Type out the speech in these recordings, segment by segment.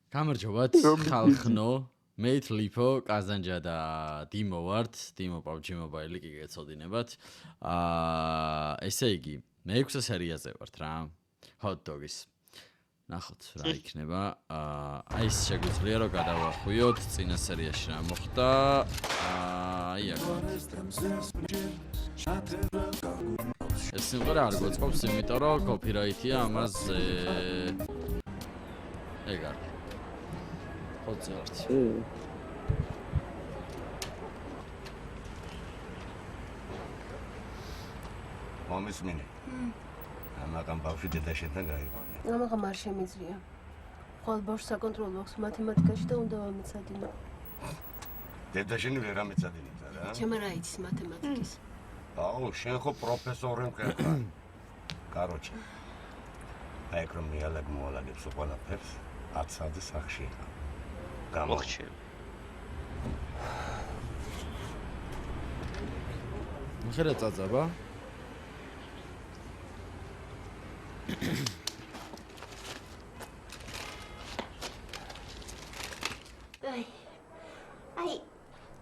გამარჯობათ, ხალხნო, მეით ლიფო, კაზანჯა და დიმო ვართ, დიმო PUBG Mobile-ი კი გეცოდინებათ. ესე იგი, მე-6 სერიაზე ვართ რა. Hot Dog-ის. ნახოთ რა იქნება. აი ეს შეგვიძლია რომ გადავახვიოთ წინა სერიაში რა მოხდა. აი აქ. ეს სიმღერა არ გვაწყობს, იმიტომ რომ copyright-ია ამაზე. ეგ არის. ხოძე ვართ. მომისმინე. ამაგამ ბავშვი დედაშენთან გაიყვანე. ამაღამ არ შემიძლია. ხოლ ბავშვს საკონტროლო აქვს მათემატიკაში და უნდა ვამეცადინო. დედაშენი ვერ ამეცადინებდა რა. ჩემ რა იცის მათემატიკის. აუ, შენ ხო პროფესორი მყერხარ. კაროჩე. აი რომ მიალაგ მოალაგებს უყოლაფერს, 10 საათზე სახში. გამოხჩე. მიხერა წაძაბა. აი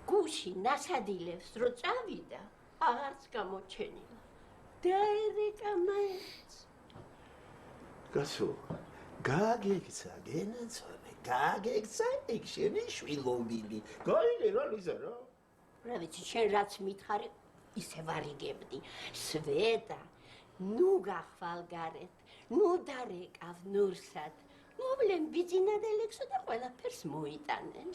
გუში ნასადილებს რო წავიდა აღარც გამოჩენილა დაერეკა მაინც გასულ გაგექცა გენაცვალე გაგექცა იქ შენი შვილობილი გაიგე რა ლიზა რა რა ვიცი შენ რაც მითხარი ისე ვარიგებდი სვეტა ნუ გახვალგარეთ ნუ დარეკავ ნურსად მოვლენ ბიძინადელექსო და ყველაფერს მოიტანენ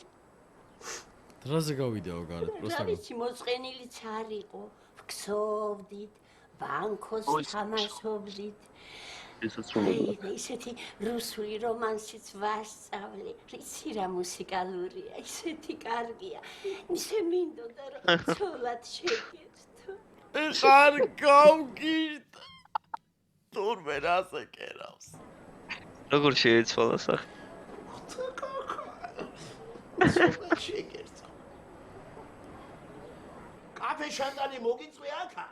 დრაზე გავიდეო გარეთ პროსტა. რა ვიცი მოწყენილიც არ იყო ვქსოვდით ბანკოს თამაშობდით ისეთი რუსული რომანსიც ვასწავლე რიცი რა მუსიკალურია ისეთი კარგია ისე მინდოდა რომ ცოლად შეგეცდო ხარ გავგირდ თურმე რაზე კერავს როგორ შეეცვალა სახე ცოლად შეგეცდო კაფე შანდალი მოგიწვე აქა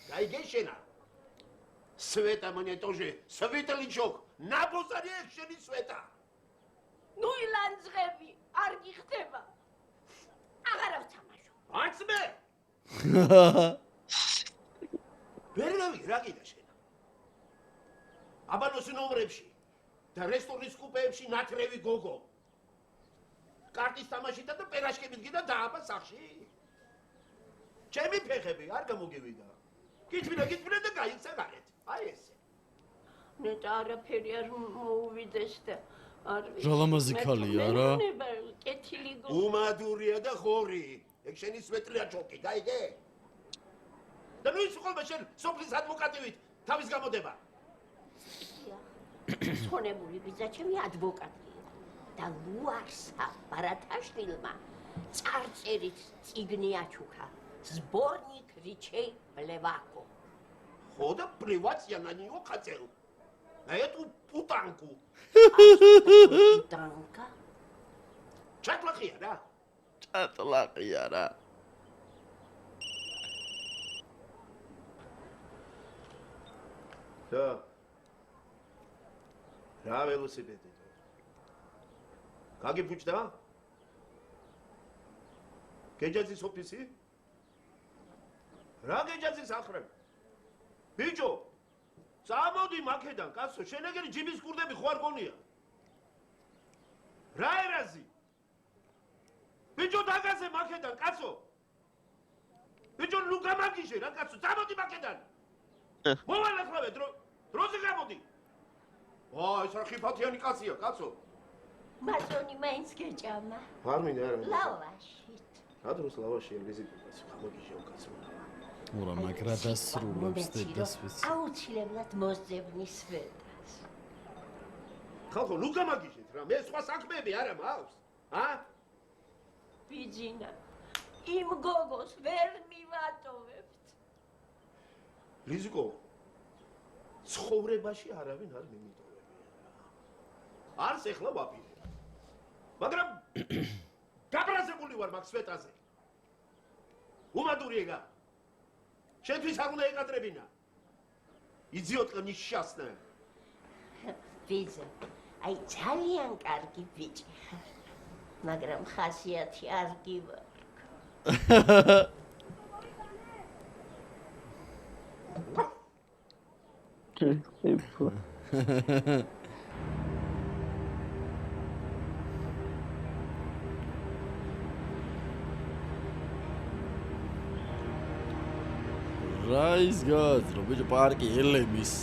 გაიგე შენა Sveta мне тоже, Светличок, на бузаре შენი Sveta. ნუ ილანძღები, არ გიხდება. აღარა ვთამაშო. აცმე. ვერავი რა გიდა შენა. აბანოს ნომრებში და რესტორნის კუპეებში ნათრევი გოგო. კარტის თამაშითა და პერაშკებით გიდა დააბა სახში. ჩემი ფეხები არ გამოგივიდა. გითბინა და გაიქცა გარეთ. აი ესე. ნეტა არაფერი არ მოუვიდეს და არ ვიცი. ჟალამაზი ქალია რა. კეთილი გო. უმადურია და ხორი. ეგ შენი სვეტლია ჩოკი, გაიგე? და ნუ ის ხოლმე შენ სოფლის ადვოკატივით თავის გამოდება. ხონებული ბიძა ჩემი ადვოკატია. და ლუარსა ბარათაშვილმა წარწერით წიგნი აჩუქა. Сборник речей Плевако. Хода плевать я на нее хотел. На эту путанку. Путанка? Чатлахия, да? Чатлахия, да. Да. Რა ველოსიპედი. გაგიფუჭდა? გეჯაძის ოფისი? რა გეჯაძის ახრებ? ბიჭო, წამოდი მაქედან, კაცო, შენეგერი ჯიბის კურდები ხო არ გონია? რა ერაზი? ბიჭო, დაგაზე მაქედან, კაცო. ბიჭო, ნუ გამაგიჟე რა, კაცო, წამოდი მაქედან. მოვალახავე, დროზე გამოდი. ეს რა ხიფათიანი კაცია, კაცო. მაზონი მაინც გეჭამა. არ მინდა, არ მინდა. ლავაშით. რა დროს ლავაშია ვიზიტებას, გამოგიჟეო კაცო. ურა მაგრა დასრულებს დედასვეს. აუცილებლად მოსძებნის სვეტას. ხალხო, ნუ გამაგიჟეთ რა, მე სხვა საქმეები არა მაქვს. ბიძინა, იმ გოგოს ვერ მივატოვებთ. ლიზიკო, ცხოვრებაში არავინ არ მიმიტოვებია. არც ეხლა ვაპირებ. მაგრამ გაბრაზებული ვარ მაგ სვეტაზე. უმადური ეგა. შენთვის არ უნდა ეკატრებინა. იდიოტკა ნისჩასნა. ბიძა, აი ძალიან კარგი ბიჭი ხარ. მაგრამ ხასიათი არ გივარგ. Rise God, Roberto Parque, Elemis.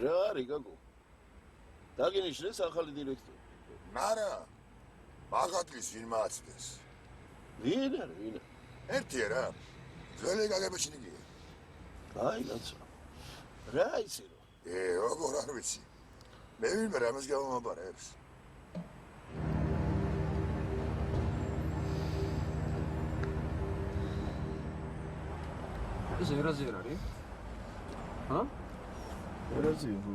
რა არის გაგო? დაგინიშნეს ახალი დირექტორი. მარა მაგათლის ვინ მააცდეს? ვინ არის, ვინ? ერთია რა. ძველი გაგებაშინიგია. აი კაცო. რა იცი რო? როგორ არ ვიცი. მე ვინმე რამეს გავამაბარებს. ეს ერაზი არ არის? ჰა? ერაზი ბო.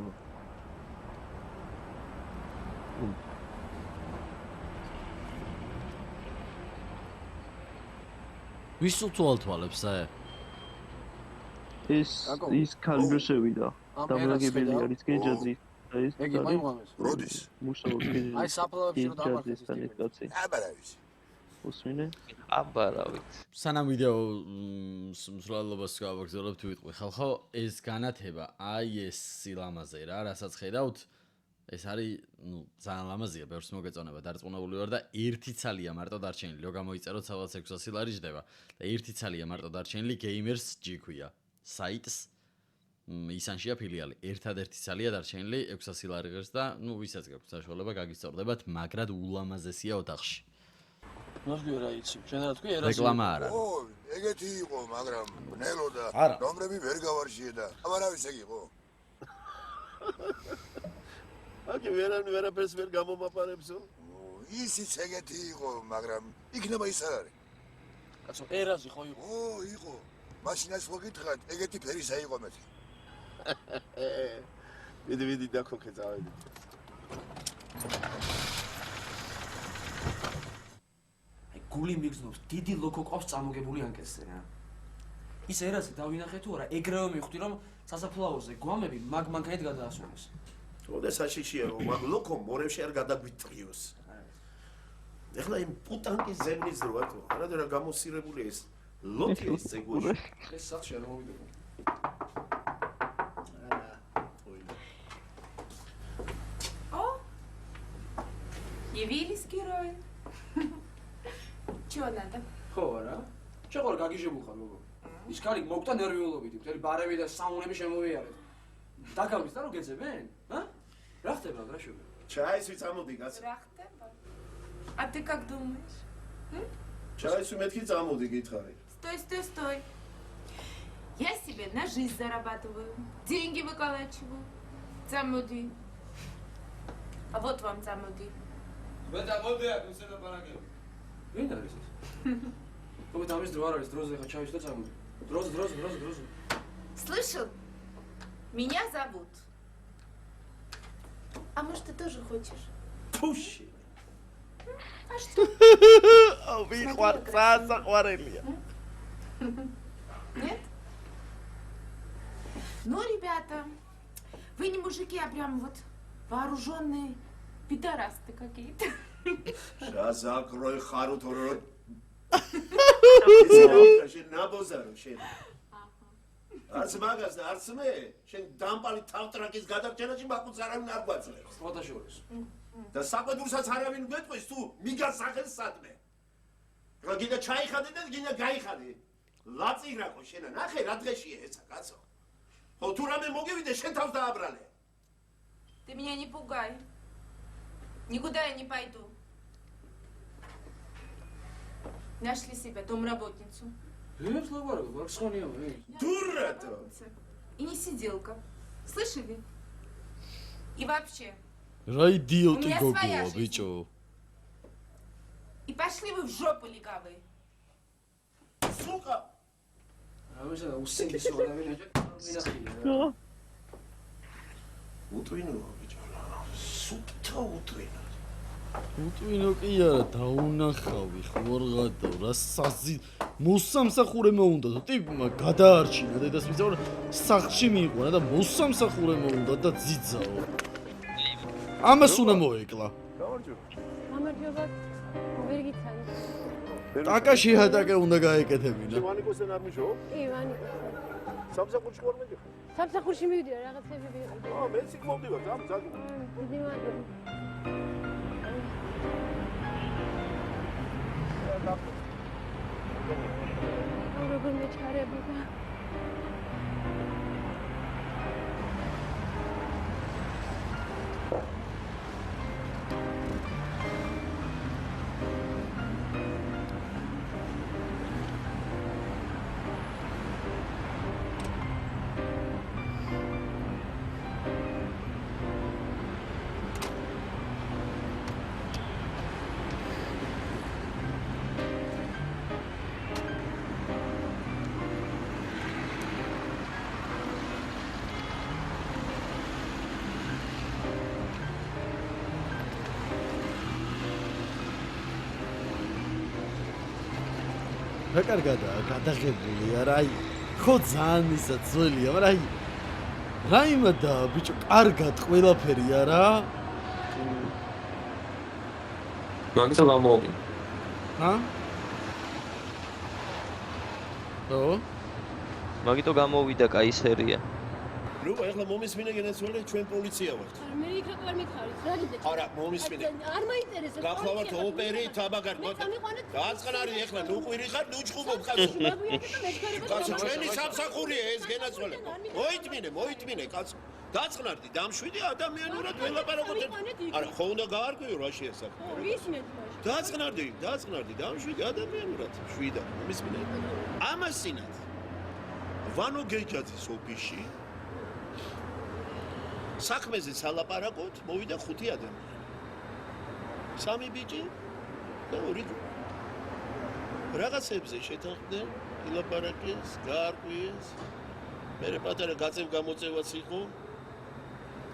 ვის უთვალთვალებს ე? ის ქალი შევიდა. დამრაგებელი არის გეჯაძი. ეს ეგი მაიმღამეს. როდის? მუშაობს გეჯაძი. აი საფლავებში რომ დამარხეს ეს კაცი. აბარავის. უსმინე? აბარავით. სანამ ვიდეო მსვლელობას გავაგრძელებთ ვიტყვი ხალხო ეს განათება აი ეს სილამაზე რა რასაც ხედავთ ეს არის ნუ ძალიან ლამაზია ბევრს მოგეწონება დარწმუნებული ვარ და ერთი ცალია მარტო დარჩენილი რო გამოიწეროთ სადაც 600 ლარი ჯდება და ერთი ცალია მარტო დარჩენილი Gamers G-ქვია საიტს ისანშია ფილიალი ერთადერთი ცალია დარჩენილი 600 ლარი ღირს და ნუ ვისაც გაქვთ საშუალება გაგისწორდებათ მაგრად ულამაზესია ოთახში ნახე რა იცი შენ რა თქვი ერაზი რეკლამა არა ეგეთი იყო მაგრამ ნელო და ნომრები ვერ გავარშიე და აბარავის ეგ იყო აკი ვერაფერს ვერ გამომაპარებსო ისიც ეგეთი იყო მაგრამ იქნება ის არ არის კაცო ერაზი ხო იყო იყო მაშინაც ხო გითხრათ ეგეთი ფერისა იყო მეთი ვიდი დაქოქე წავედი გული მიგზნობს დიდი ლოკო ყავს წამოგებული ანკესზე რა ის ერაზი დავინახე თუ არა ეგრევე მივხვდი რომ სასაფლაოზე გვამები მაგ-მანქანით გადაასვენეს ოდე საშიშია რომ მაგ ლოკო მორევში არ გადაგვიტრიოს ეხლა იმ პუტანკის ზემნის დროა თუ არადა რა გამოსირებული ეს ლოტი ეს წეგუში ეს სახში არ მოვიდები Явились герои. Чего надо? ხო არა შეყარ გაგიჟებულ ხარ გოგო ის კარი მოგტა ნერვიულობით მთელი ბარები და საუნები შემოვიარეთ დაგავლის და რო გეძებენ ა რა ხდება რა შეგე ჩაის ვიწამოდი კაცო Трахтеба. А ты как думаешь? ჩაის მეთქი წამოდი გითხარი Стой. Я себе на жизнь зарабатываю, деньги выколачиваю. Замуди. А вот вам замуди. მე დამოდია თუсе და პარაგები ვინ არის ეს გოგო დამის დრო არ არის დროზე ხა ჩავის და წამოდი დროზე Слышал? Меня зовут. А может, ты тоже хочешь? пуში А что? აუ ვიყვარცა საყვარელია Нет? Ну, ребята, вы не мужики, а прям вот вооруженные пидорасты какие-то. შაზაკროი ხარო თორო შენ ნაბოზარო შენ არც მაგას და არც მე შენ დამპალი თავტრაკის გადარჩენაში მაყუც არავინ არ გვაძლევს ფოტოშორის და საყვედურსაც არავინ გვეტყვის თუ მიგასახეს სადმე რა გინდა ჩაიხადე და გინდა გაიხადე ლაწირაკო შენა ნახე რა დღეშია ეცა კაცო ხო თუ რამე მოგივიდე შენ თავს დააბრალე Ты меня не пугай. Никуда я не пойду. Нашли себе домработницу. ეს ლაბარაკო ვარცხანია მე დურატო И не сиделка. Слышали? И вообще. რა იდიოტი У меня გოგოა своя жизнь. ბიჭო И пошли вы в жопу легавые. სუკა ამისა და უსინგისო ადამიანები ვინახია უტვინო ბიჭო სუფთა უტვინო უტვინო კი არა დაუნახავი ხმორღადო რა საზი მოსამსახურე მოუნდა თუ ტიპმა გადაარჩინა დედას მისცა რომ სახლში მიიყვანა და მოსამსახურე მოუნდა და ძიძაო ამას უნდა მოეკლა გამარჯობა ვერ გიცანი ტაკაში ჰატაკე უნდა გაეკეთებინა ვანიკოსთან არ მიშო? კი ვანიკო სამსახურში ვარ მიდიხარ? სამსახურში მივიდია რაღაცები ვიყიდე მეც იქ მოვდივარ ძალიან დიდი მადლობა როგორ მეჩარებოდა რა კარგადაა გადაღებული არა აი ხო ძალიან ისა ძველია მაგრამ აი რაიმედა ბიჭო კარგად ყველაფერი არა მაგითა გამოვიდა ჰა ო მაგიტო გამოვიდა კაი სერია ნუ ეხლა მომისმინე გენაცვალე ჩვენ პოლიცია ვართ მე იქ რა მითხარით რა გიდე არა მომისმინე არ მაინტერესებს გახლავართ ოპერი თაბაგარ დაწყნარი ეხლა ნუ ყვირი ხარ ნუ ჭუბობ კაცო ჩვენი სამსახურია ეს გენაცვალე მოიტმინე კაცო დაწყნარდი დამშვიდი ადამიანურად ველაპარაკოთ არა ხო უნდა გაარკვიო რა შეასახა ვისმეთ დაწყნარდი დამშვიდი ადამიანურად შვიდა მომისმინე ამას სინათ ვანო გეჯაძის ოფისში საქმეზე სალაპარაკოთ მოვიდა 5 ადამიანი 3 ბიჭი და 2 რაღაცებზე შეთანხმდნენ ილაპარაკეს გაარკვიეს მერე პატარა გაწევ-გამოწევაც იყო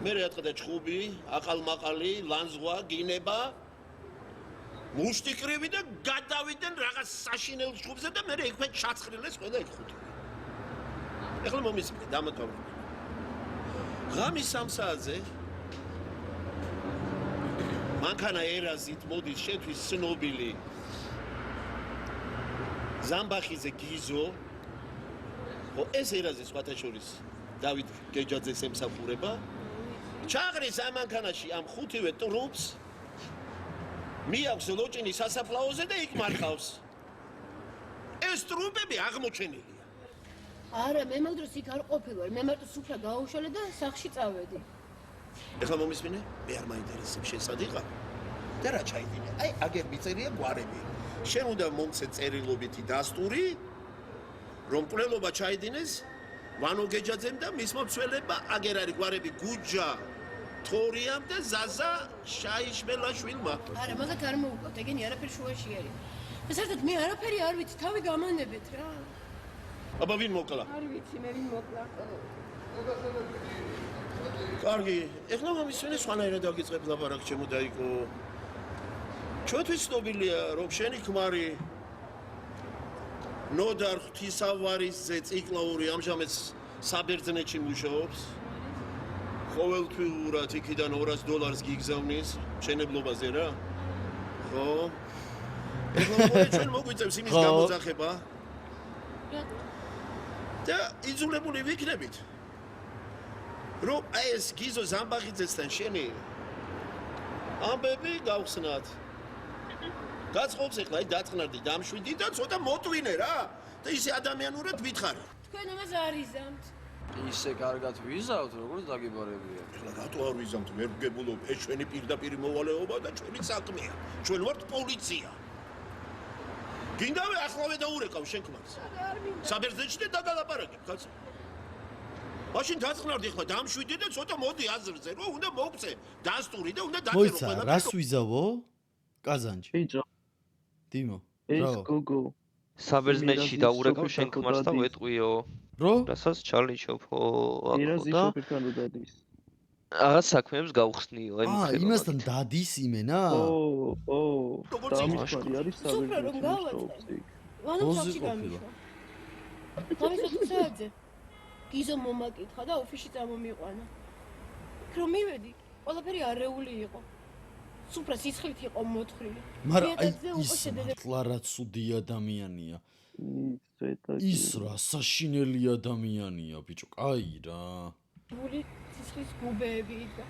მერე ატყდა ჭხუბი აყალ-მაყალი ლანზღვა გინება მუშტიკრივი და გადავიდნენ რაღაც საშინელ ჭხუბზე და მერე იქვე ჩაცხრილეს ყველა იქ 5 ეხლა მომისმინე დამატებული ღამის 3 საათზე მანქანა ერაზით მოდის შეთვის ცნობილი ზამბახიძე გიზო ეს ერაზე სხვათა შორის დავით გეჯაძეს ემსახურება ჩაღრის ამ მანქანაში ამ 5-ვე ტრუპს მიაქვს ლოჭინი სასაფლაოზე და იქ მარხავს ეს ტრუპები აღმოჩენილია არა მე მაგდროს იქ არ ყოფილვარ მე მარტო სუფრა გააუშალე და სახლში წავედი ეხლა მომისმინე მე არ მაინტერესებს შენ სად იყარ და რა ჩაიდინე აი აგერ მიწერია გვარები შენ უნდა მომცე წერილობითი დასტური რომ კვლელობა ჩაიდინეს ვანო გეჯაძემ და მისმა მცველებმა აგერ არის გვარები გუჯა თორიამ და ზაზა შაიშმელაშვილმა არა მაგათ არ მოუკლავთ ეგენი არაფერი შუაში არის და საერთოდ მე არაფერი არ ვიცი თავი გამანებით რა აბა ვინ მოკლა არ ვიცი მე ვინ მოკლა კარგი ეხლა მომისმენე სხვანაირად დავიწყებ ლაპარაკს ჩემო დაიკო ჩვენთვის ცნობილია რომ შენი ქმარი ნოდარ ღვთისავარისძე ციკლაური ამჟამად საბერძნეთში მუშაობს ყოველთვიურად იქიდან $200 გიგზავნის მშენებლობაზე რა ხო ეხლა ჩვენ მოგვიწევს იმის გამოძახება და იძულებული ვიქნებით რომ ეს გიზო ზამბახიძესთან შენი ამბები გავხსნათ გაწყობს ეხლა აი დაწყნარდი დამშვიდი და ცოტა მოტვინე რა და ისე ადამიანურად ვითხარი თქვენ ამას არ იზამთ ისე კარგად ვიზავთ როგორც დაგიბარებია ეხლა რატო არ ვიზამთ ვერ ვგებულობ ეს ჩვენი პირდაპირ მოვალეობა და ჩვენი საქმეა ჩვენ ვართ პოლიცია გინდავე ახლავე დაურეკავ შენ ქმარს საბერძნეთში და დაგალაპარაკებ კაცო მაშინ დაწყნარდი ხმა დამშვიდი და ცოტა მოდი აზრზე რომ უნდა მოგწე დასტური და უნდა დაწერო მოიცა რას ვიზავო კაზანჯი ბიჭო დიმო ეს გოგო საბერძნეთში დაურეკავ შენ ქმარს და ვეტყვიო რო რასაც ჩარლი შოფო ერაზი და შოფერთან დადის რაღაც საქმეებს გავხსნიო აი აა იმასთან დადის იმენა ო დამშვარი არის საბერძნეთში ვანო სახში გამიშვა. გამიშვა 9 საათზე. გიზო მომაკითხა და ოფისში წამომიყვანა. რომ მივედი, ყველაფერი არეული იყო. სუფრა სიცხლით იყო მოთხრილი. მაგრამ აი ის მართლა რა ცუდი ადამიანია. ის რა საშინელი ადამიანია, ბიჭო, კაი რა. გული სიცხლის გუბეები იდგა.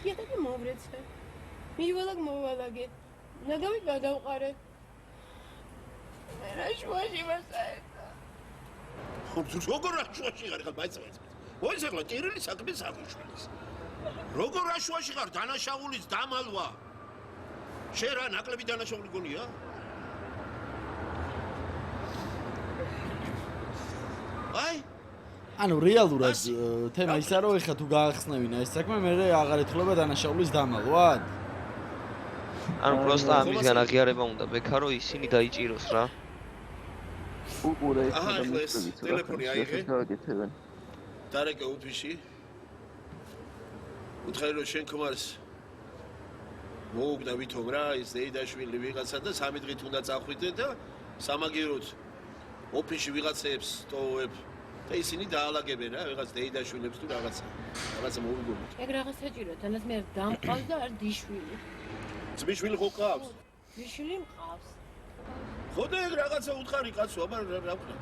იატაკი მოვრეცე. მივალაგე. ნაგავი გადავყარე. რა შუაში მასაეთა. როგორ შუაში ხარ ხა მაიწყებს. ვაი ზეგლა ტერილი საქმე საქმეშვილის. როგორ შუაში ხარ დანაშაულის დამალვა. შენ რა ნაკლები დანაშაული გონია? აი ანუ რეალურად თემა ისაა რომ ეხლა თუ გაახსნევინა ეს საქმე მე აღარ ეთქლება დანაშაულის დამალვად. ანუ პროსტა ამისგან აღიარება უნდა ბექარო ისინი დაიჭიროს რა. აჰა ეს ტელეფონი აიღე. დარეკე ოფისში. უთხარი რომ შენ ქმარს მოუგდა ვითომ რა ის ეიდაშვილი ვიღაცა და 3 დღით უნდა წახვიდე და სამაგიეროდ ოფისში ვიღაცებს ტოვებ და ისინი დაალაგებენ რა ვიღაც ეიდაშვილებს თუ რაღაცა მოუგონოთ. ეგ რაღაც ეჭიროთ, ანას მე დამყავს და არ დიშვილი. ძმისშვილი ხო ყავს? ძმისშვილი მყავს. ხო და ეგ რაღაცა უთხარი კაცო, აბა რა ვქნა?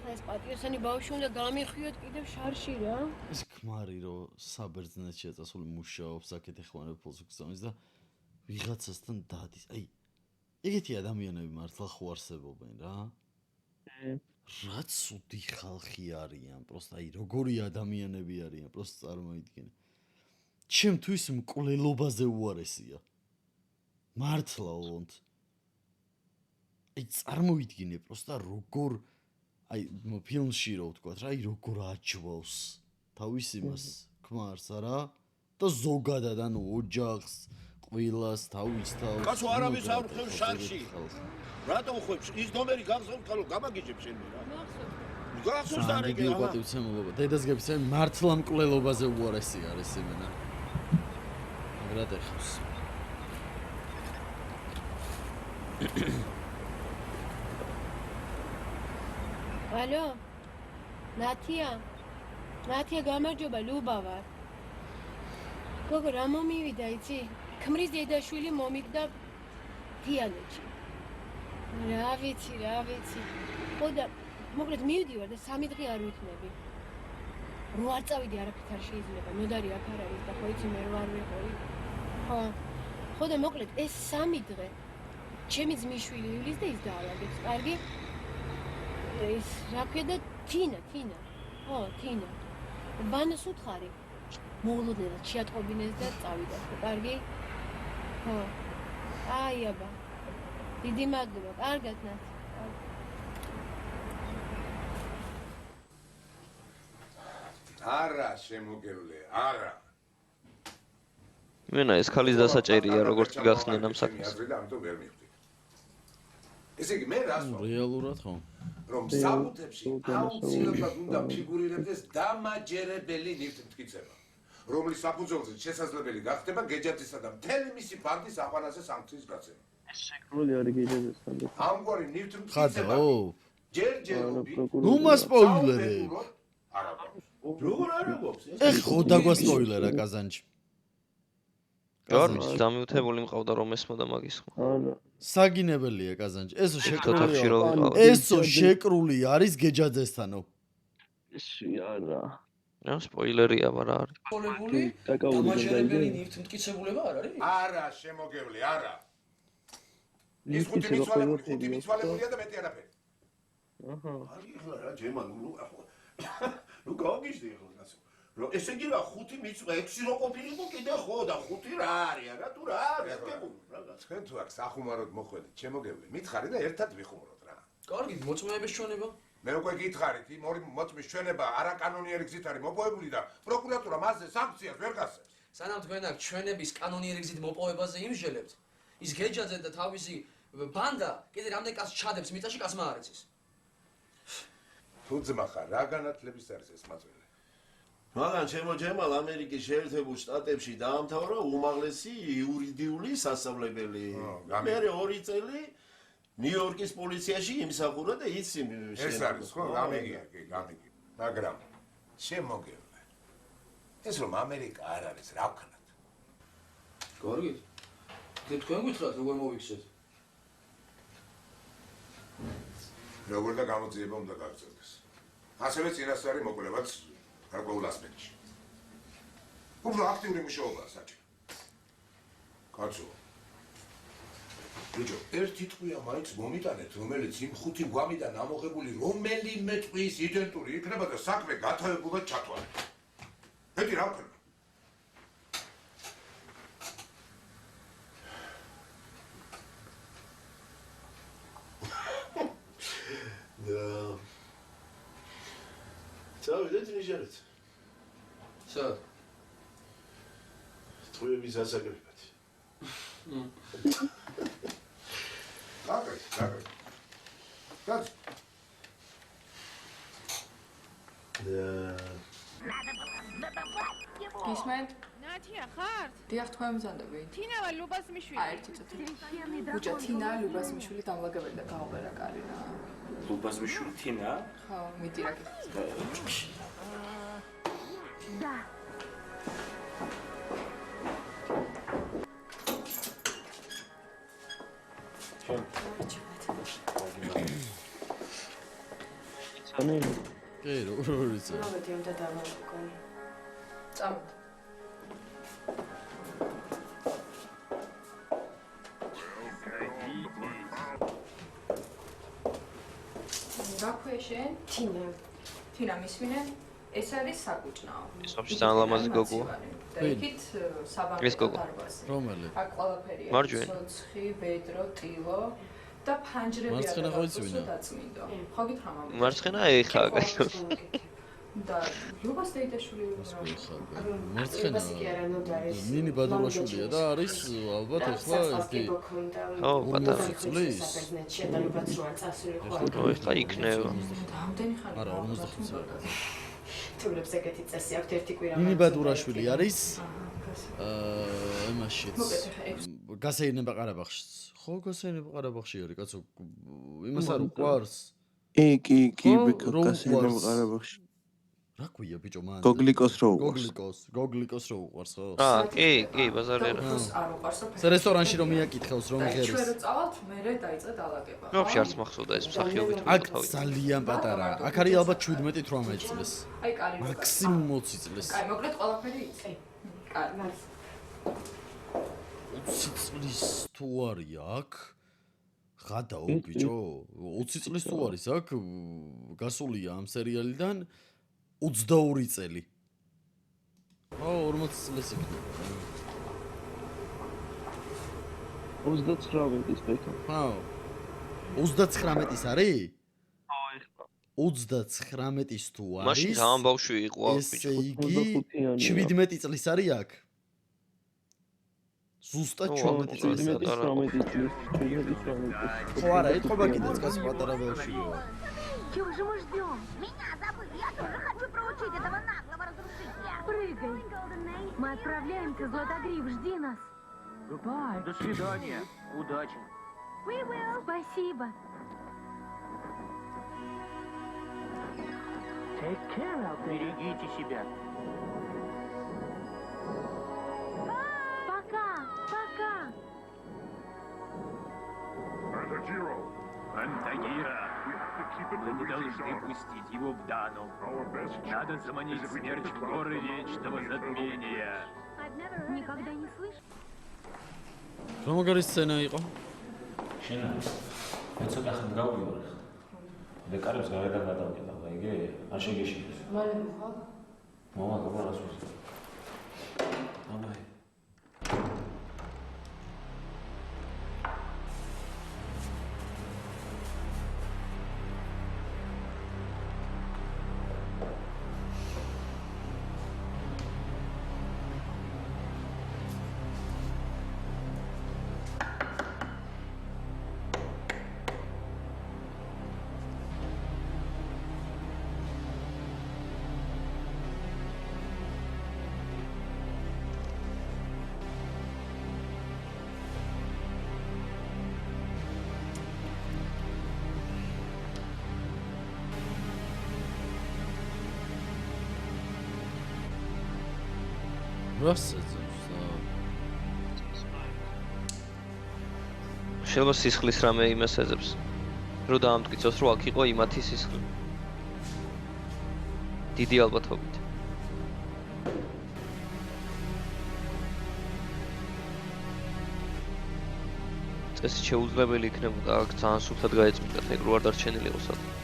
ეს პატიოსანი ბავშვი უნდა გამიხიოთ კიდევ შარში რა. ეს ქმარი რომ საბერძნეთში აწასული მუშაობს, აქეთ ეხმარებულს გზავნის და ვიღაცასთან დადის. აი, ეგეთი ადამიანები მართლა ხო არსებობენ რა? რა ცუდი ხალხი არიან, პროსტა აი, როგორი ადამიანები არიან, პროსტა წარმოიდგინე. ჩემთვის მკვლელობაზე უარესია. მართლა ოლონთ. აი, წარმოიდგინე პროსტა როგორ აი ფილმში რო ვთქვათ რა, აი როგორ აჯვავს თავის იმას ქმარს არა და ზოგადად ანუ ოჯახს ყველას თავის თავს. კაცო არავის არ ხვევს შარში. რატო ხვევს? ის ნომერი გახსოვთ ხალო გამაგიჯებს შენ მე რა. გახსოვს და რეგე ამა. პატივცემულობა. დედას გეფიცე მართლა მკვლელობაზე უარესი არის იმენა. აგრად ეხავს. ალო? ნათია გამარჯობა, ლუბა ვარ. გოგო რა მომივიდა, იცი? ქმრის დედაშვილი მომიგდა თიანეთში. რა ვიცი. ხო და მოკლედ მივდივარ და 3 დღე არ ვიქნები. რო არ წავიდე არაფერს არ შეიძლება, ნოდარი აქ არ არის და ხო იცი მე რო არ ვიყავი. ხო და მოკლედ ეს 3 დღე ჩემი ძმისშვილი ივლის და ის დაალაგებს. კარგი? ეს რა ქვია და თინა. ხო, თინა. ბანას უთხარი. მოულოდნელად შეატყობინეს და წავიდა. კარგი? ხო. აი აბა. დიდი მადლობა. კარგად ნათი. არა, შემოგევლე, არა. მენა ეს ქალის დასაჭერია, როგორც გახსნიან ამ საქმეს. ამიტომ ვერ მივხვდი. ესე იგი მე რას ვარ? რეალურად ხო? რომ საბუთებში აუცილებლად უნდა ფიგურირებდეს დამაჯერებელი ნივთმტკიცება, რომლის საფუძველზე შესაძლებელი გახდება გეჯათისა და მთელი მისი ფარდის აყვანაზე სანქციის გაცემა. შეკრული არის გეჯათისთან. ამგვარი ნივთმტკიცება ჯერჯერობით ნუ მასპოილერე. არა. როგორ არაბობს? ეხო დაგვასპოილერა კაზანჩი. გორმის დამიუთებული მყავდა რომ ესმოდა მაგის ხო? არა. საგინებელია კაზანჩი. ესო თოთაფში რო ვიყავ. ესო შეკრული არის გეჯაძესთანო. ისი არა. რა სპოილერია არა არის. პოლებული დამაჯერებელი ნივთმტკიცებულება არ არის? არა, შემოგევლე, არა. ის ხუთი მიცვალებულია და მეტი არაფერი. აჰა. აი ხლა რა ჯემა ნუ გავგიჟდი ხლა კაცო. რომ ესე იგი რა 5 მიცვა 6 რო ყოფილიყო კიდე ხო და 5 რა არის რა თუ რა არის გეგული რაღაც. თქვენ თუ აქ სახუმაროდ მოხვედით, შემოგევლე. მითხარი და ერთად ვიხუმროთ რა. კარგი, მოწმეების ჩვენება? მე უკვე გითხარით, იმ ორი მოწმის ჩვენება არაკანონიერი გზით არის მოპოვებული და პროკურატურა მასზე სანქციას ვერ გასცემს. სანამ თქვენ აქ ჩვენების კანონიერი გზით მოპოვებაზე იმსჯელებთ, ის გეჯაძე და თავისი ბანდა კიდე რამდენ კაცს ჩადებს მიწაში კაცმა არ იცის. თუ ძმა ხარ, რა განათლების არის ეს მაწველი? მაგრამ ჩემო ჯემალ ამერიკის შეერთებულ შტატებში დაამთავრა უმაღლესი იურიდიული სასწავლებელი. მე 2 წელი ნიუ-იორკის პოლიციაში იმსახურა და იცი ეს არის ხო გამიგია კი გამიგია მაგრამ შემოგევლე ეს რომ ამერიკა არ არის რა ვქნათ კარგით და თქვენ გითხრათ როგორ მოვიქცეთ როგორ და გამოძიება უნდა გაგრძელდეს ასევე წინასწარი მოკვლევაც გარკვეულ ასპექტში უფრო აქტიური მუშაობაა საჭირო კაცო ბიჭო ერთი ტყვია მაინც მომიტანეთ რომელიც იმ 5 გვამიდან ამოღებული რომელიმე ტყვის იდენტური იქნება და საქმე გათავებულად ჩათვალეთ მეტი რა ვქნა წავიდეთ ნიჟერეთ სად ტყვიების ასაკებად Кать. ისმენ? ნათია ხარ? დიახ, თქვენ მზადები. თინავა ლუბასმიშვილი. აი, ერთი წუთი. ბუჭა, თინა ლუბასმიშვილი დამლაგებელი და გაუღერა კარინა. ლუბასმიშვილი თინა? ხო, მიტირა კი. და. კი, როგორ იცი? მოვედი უნდა დავაყო. წამოთ. გაქვია შენ? თინა. თინა მისვინე? ეს არის საკუჭნაო. ის ვაფშე ძალიან ლამაზი გოგოა. და იქით საბანკო დარბაზი. რომელი? აქ ყველაფერია. მარჯვენა. ცოცხი, ბედრო, ტილო და ფანჯრები მარცხენა ხო იცვინა? დაწმინდო. ხო გითხრა მამა. მარცხენა ეხა კაცო. და ლობას დაიდაშვილი მარცხენა ნინი ბადურაშვილია და არის ალბათ ახლა ერთი ხო პატარა წლის ეხლა იქნება რამდენი ხანი არა 45 წელი თულებს ეგეთი წესი აქვს ერთი კვირა ნინი ბადურაშვილი არის იმაშიც გასეირნება ყარაბაღშიც ხო გასეირნება ყარაბაღში არის კაცო იმას არ უყვარს კი გასეირნება ყარაბაღში რა ქვია ბიჭო მან გოგლიკოს რო უყვარს გოგლიკოს რო უყვარს ხო კი ბაზარი არა არ უყვარს სა რესტორანში რომ მიაკითხავს რომ ღერის ჩვენ რო წავალთ მე დაიწყე დალაგება ვაფშე არც მახსოვდა ეს მსახიობი აქ ძალიან პატარა აქ არის ალბათ 17-18 წლის აი კარი მაქსიმუმ 20 წლის აი მოკლედ ყველაფერი იცი კარი 20 წლის თუ არის აქ ღადაო ბიჭო 20 წლის თუ არის აქ გასულია ამ სერიალიდან 22 წელი. ო 40 წლის იქნება. 39-ის ბექა. ხო. 39-ის არის? ხო, ეხლა. 39-ის თუ არის. მაშინ ძალიან ბავშვი იყო აქ ესე იგი 17 წლის არის აქ. ზუსტად 17 წლის. 17 წლის. ხო არა, ეთქობა კიდეც კაც პატარა ბავშვია. Чего же мы ждем? Меня забыли, я тоже хочу проучить этого наглого разрушителя. Прыгай. Мы отправляемся, Златогриф, жди нас. До свидания. Удачи. Спасибо. Берегите себя. Пока. Антагира. Мы не должны пустить его в Дану. Надо заманить смерть в горы вечного затмения. Никогда не слышал. Რომგარი სცენა იყო? შენა. მე ცოტა ხნ გავიორე. დეკარებს გარედან გადავკეტა, აიგე? არ შეგეშინდეს. მალე მოხალ? მომა გაბარასოს. ამაი. შეიძლება სისხლის რამე იმას ეძებს. რო დაამტკიცოს, რომ აქ იყო იმათი სისხლი. დიდი ალბათობით. ეს შეუძლებელი იქნებოდა აქ ძალიან სუფთად გაეწმინდათ, ეგ რო არ დარჩენილი იყო სადღაც.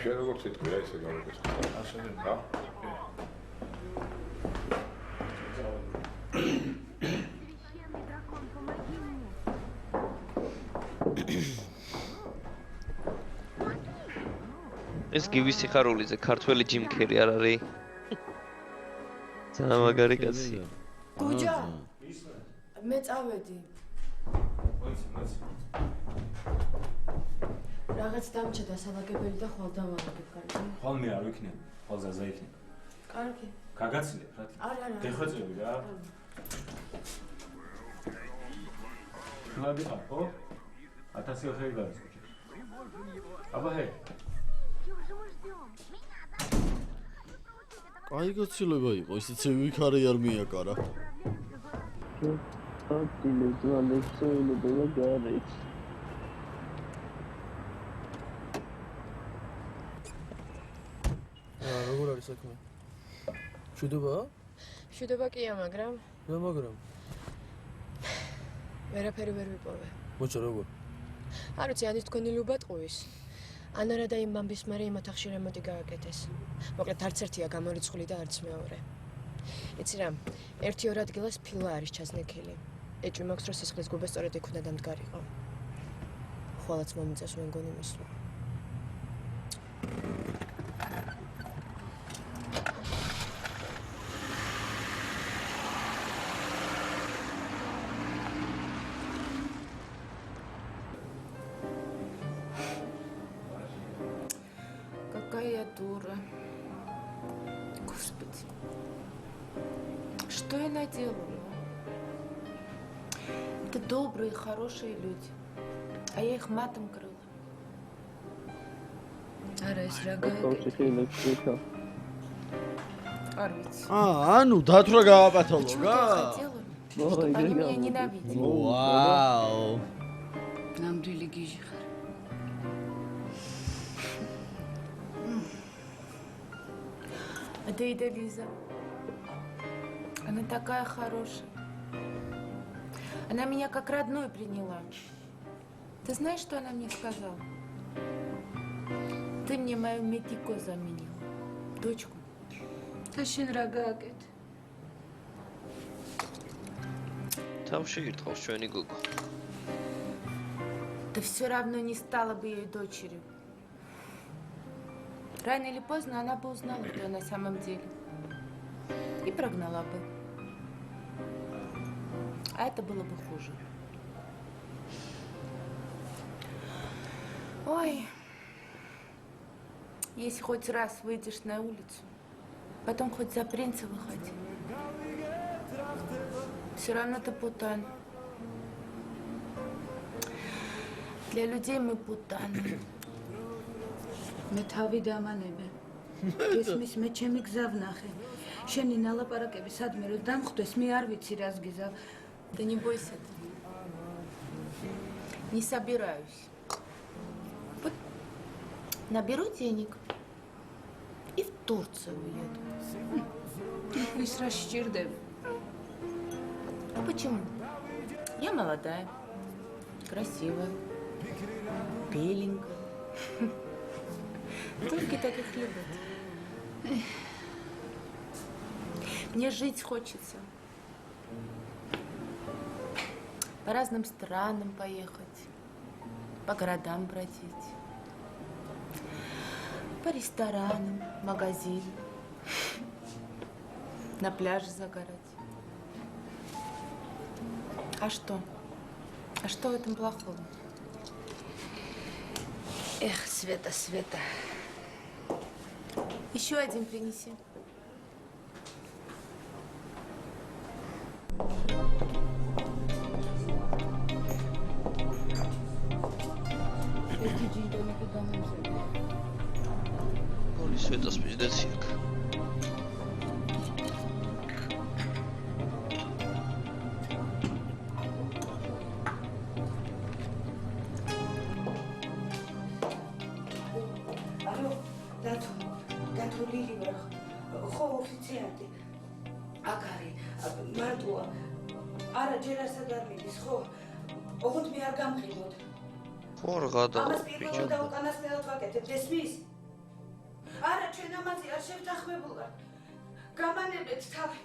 შენ როგორ ციტყვი რა ისე გამოგეს რა? ეს გივის სიხარულიზე ქართველი ჯიმ კერი არ არის? ძალიან მაგარი კაცი. გუჯა მე წავედი. რაღაც დამჭა დასალაგებელი და ხვალ დავალაგებ კარგი. ხვალ მე არ ვიქნები, ხვალ ზაზა იქნება. კარგი. გაგაცილებ რა? არა. დეხვეწები რა. ნაბი ხო? 1000 ხელი გადის კუჩა. აბა ჰე. კაი გაცილება იყო, ისიც ვიქარი არ მიაკარა. ატილე ძვალებს შეიძლება გარეთ. როგორ არის საქმე? შუდობაა? შუდობა კია, მაგრამ რა მაგრამ? ვერაფერი ვერ ვიპოვე. მოჭა როგორ? არ ვიცი, ანის თქვენი ლუბა ტყუის. ანარა და იმ ბამბის მერე იმ ოთახში რემონტი გააკეთეს. მოკლედ არც ერთია გამორიცხული და არც მეორე. იცი რა, 1-2 ადგილას ფილა არის ჩაზნექილი. ეჭვი მაქვს, რომ სისხლის გუბე სწორედ იქ უნდა დამდგარიყო. ხვალაც მომიწევს მე მგონი მისვლა. Какая дура. Господи. Что я наделала? Это добрые, хорошие люди. А я их матом крыла. Арась, рога. Арвиц. ну დათვრა გააპათოლო Почему რა? я хотела, чтобы они меня ненавидели? Вау. Нამდვილი გიჟი ხარ. Это Ида Лиза. Она такая хорошая. Она меня как родную приняла. Ты знаешь, что она мне сказала? Ты мне мою Метико заменила. Дочку. Тащин рогакет. თავში ირთხავს ჩვენი გოგო. Ты все равно не стала бы ее дочерью. Рано или поздно она бы узнала, кто я на самом деле. И прогнала бы. А это было бы хуже. Ой, если хоть раз выйдешь на улицу, потом хоть за принца выходи. Все равно ты путана. Для людей мы путаны. მე თავი დამანებე. ისმის მე ჩემი გზა ვნახე. შენი ნალაპარაკები სადმე რომ დამხვდეს, მე არ ვიცი რას გიზავ. Да не бойся ты. Не собираюсь. Вот наберу денег и в Турцию уеду. ის რა სჭირდება? А почему? Я молодая, красивая, беленькая. Турки таких любят. Мне жить хочется. По разным странам поехать, по городам бродить, по ресторанам, магазинам, на пляже загорать. А что? А что в этом плохого? Эх, Света, Света. Еще один принеси. Όλοι Σვέτας πიზდეციაკ. დათვლილი ვარ. ხო, ოფიციანტი. აქ არის. მარტოა. არა, ჯერ ასად არ მიდის, ხო? ოღონდ მე არ გამყიდოთ. ხო, რაღაცა. ამას პირველად და უკანასკნელად ვაკეთებ, ესმის? არა, ჩვენ ამაზე არ შევთანხმებულ ვარ. გამანებეთ თავი.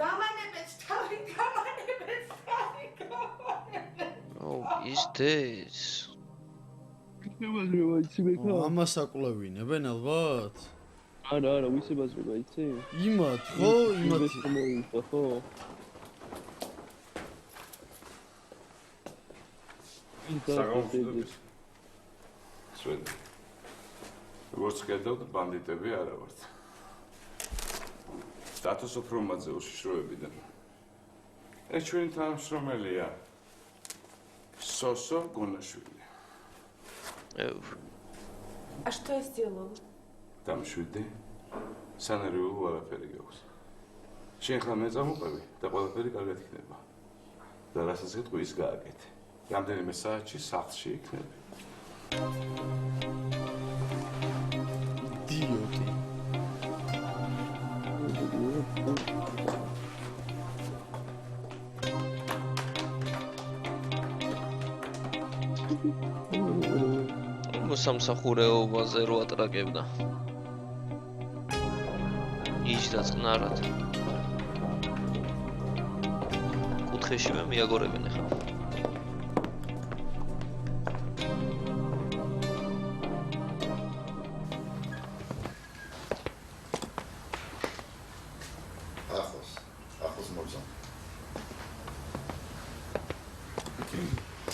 გამანებეთ თავი, გამანებეთ თავი, გამანებეთ. Oh, is this? ვისებაზრება იცი მეკა? ამას აკვლევინებენ ალბათ? არა, ვისებაზრება იცი? იმათ, ხო, იმათ. ხო. საგამოფრდებით. სვედი. როგორც ხედავთ, ბანდიტები არა ვართ. სტატუს უფრომაძე უშიშროებიდან. ეს ჩვენი თანამშრომელია. სოსო გონაშვილი. А что я сделала? დამშვიდი. სანერვიულ არაფერი გაქვს. შენ ხა მე წამოყვები და ყველაფერი კარგად იქნება. და რასაც გეტყვი ის გააკეთე. რამდენიმე საათში სახლში იქნები. იდიოტი. მოსამსახურეობაზე რო ატრაკებდა. იჯდა წყნარად. კუთხეშივე მიაგორებენ ახლა. ახლოს მოგზავნ.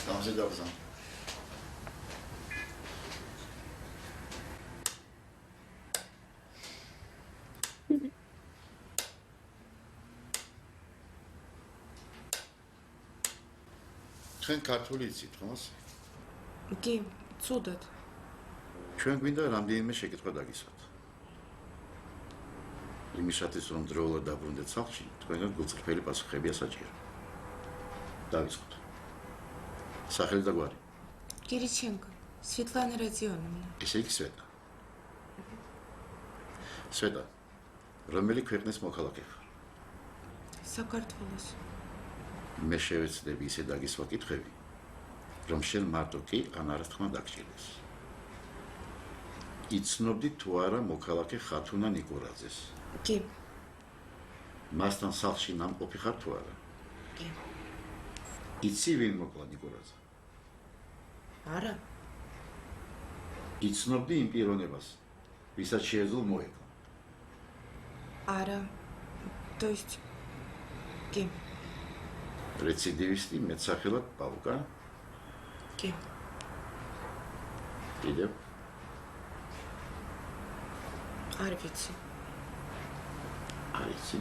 დამზე გავზავნ. ჩვენ ქართული იცით ხომ? კი, ცუდად. ჩვენ გვინდა რამდენიმე შეკითხვა დაგისვათ. იმისათვის რომ დროულად დაბრუნდეთ სახლში, თქვენგან გულწრფელი პასუხებია საჭირო. დავიწყოთ. სახელი და გვარი. Кириченко, Светлана Родионовна. ესე იგი სვეტა. სვეტა, რომელი ქვეყნის მოქალაქე ხარ? საქართველოს. მე შევეცდები ისე დაგისვა კითხვები, რომ შენ მარტო კი ან არასთქმა დაგჭირდეს. იცნობდი თუ არა მოქალაქე ხათუნა ნიკურაძეს? კი. მასთან სახლში ნამყოფი ხარ თუ არა? კი. იცი ვინ მოკლა ნიკურაძე? არა. იცნობდი იმ პიროვნებას, ვისაც შეეძლო მოეკლა? არა. То есть კი. რეციდივისტი მეტსახელად პავკა? კი. კიდევ? არ ვიცი. არ იცი?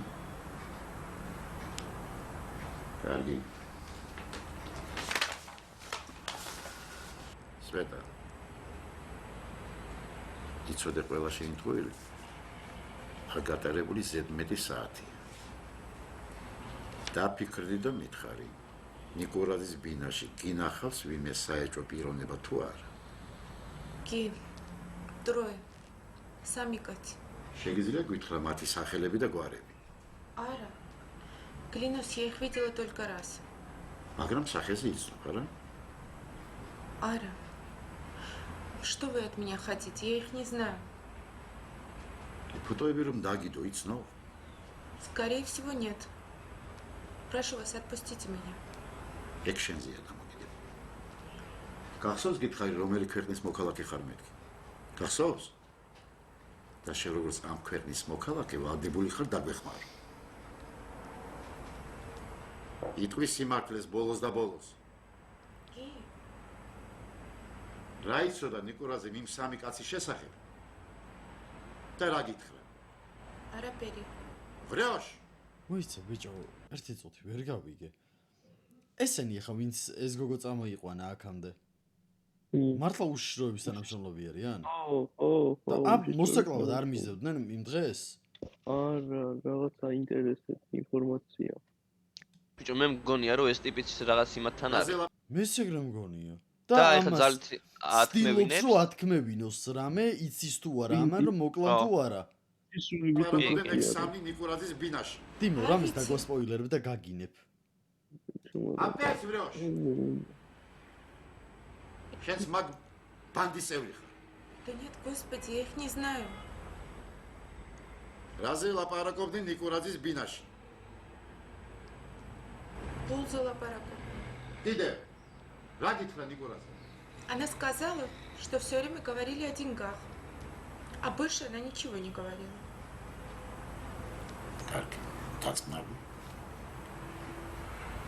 კარგი. სვეტა. იცოდე ყველა შეიმთხვეველი? ხა გატარებული ზედმეტი საათია. დაფიქრდი და მითხარი. ნიკურაძის ბინაში გინახავს ვინმე საეჭვო პიროვნება თუ არა? კი. ტროე. სამი კაცი. შეგიძლია გითხრა მათი სახელები და გვარები? არა. Клянусь, я их видела только раз. მაგრამ სახეზე იცნობ, არა? Ара. Что вы от меня хотите? Я их не знаю. Фотоები რომ დაგიდო, იცნო? Скорее всего, нет. Прошу вас, отпустите меня. Экшენზია დამოკიდებული. გახსოვს გითხარი რომელი ქვეყნის მოქალაქე ხარ მეთქი? გახსოვს? და შენ როგორც ამ ქვეყნის მოქალაქე ვალდებული ხარ დაგვეხმარო. იტყვის სიმართლეს ბოლოს და ბოლოს. კი. რა იცოდა ნიკურაძე იმ სამი კაცის შესახებ? და რა გითხრა? არაფერი. ვრეოშ! მოიცა ბიჭო, ერთი წუთი ვერ გავიგე. ესენი ახლა ვინც ეს გოგო წამოიყვანა აქამდე? მართლა უშიშროების თანამშრომლები არიან? და ამ მოსაკლავად არ მიზევდნენ იმ დღეს? არა, რაღაცა ინტერესებს ინფორმაცია. ბიჭო, მე მგონია რომ ეს ტიპიც რაღაც იმათთან არის. მეც ეგრე მგონია. და ეხლა ძალით ათქმევინებს. რომ ათქმევინოს რამე, იცის თუ არა, ამან რომ მოკლან თუ არა. სამი ნიკურაძის ბინაში. დიმო, რამის დაგვასპოილერებ და გაგინებ. Опять врешь. Сейчас маг банди წევრი ხარ. Да нет, господи, я их не знаю. რაზე ლაპარაკობდნენ ნიკურაძის ბინაში? Пулза лапараков. კიდე. რა გითხრა ნიკურაძე? Она сказала, что все время говорили о деньгах. А больше она ничего не говорила. Так, тацнаб.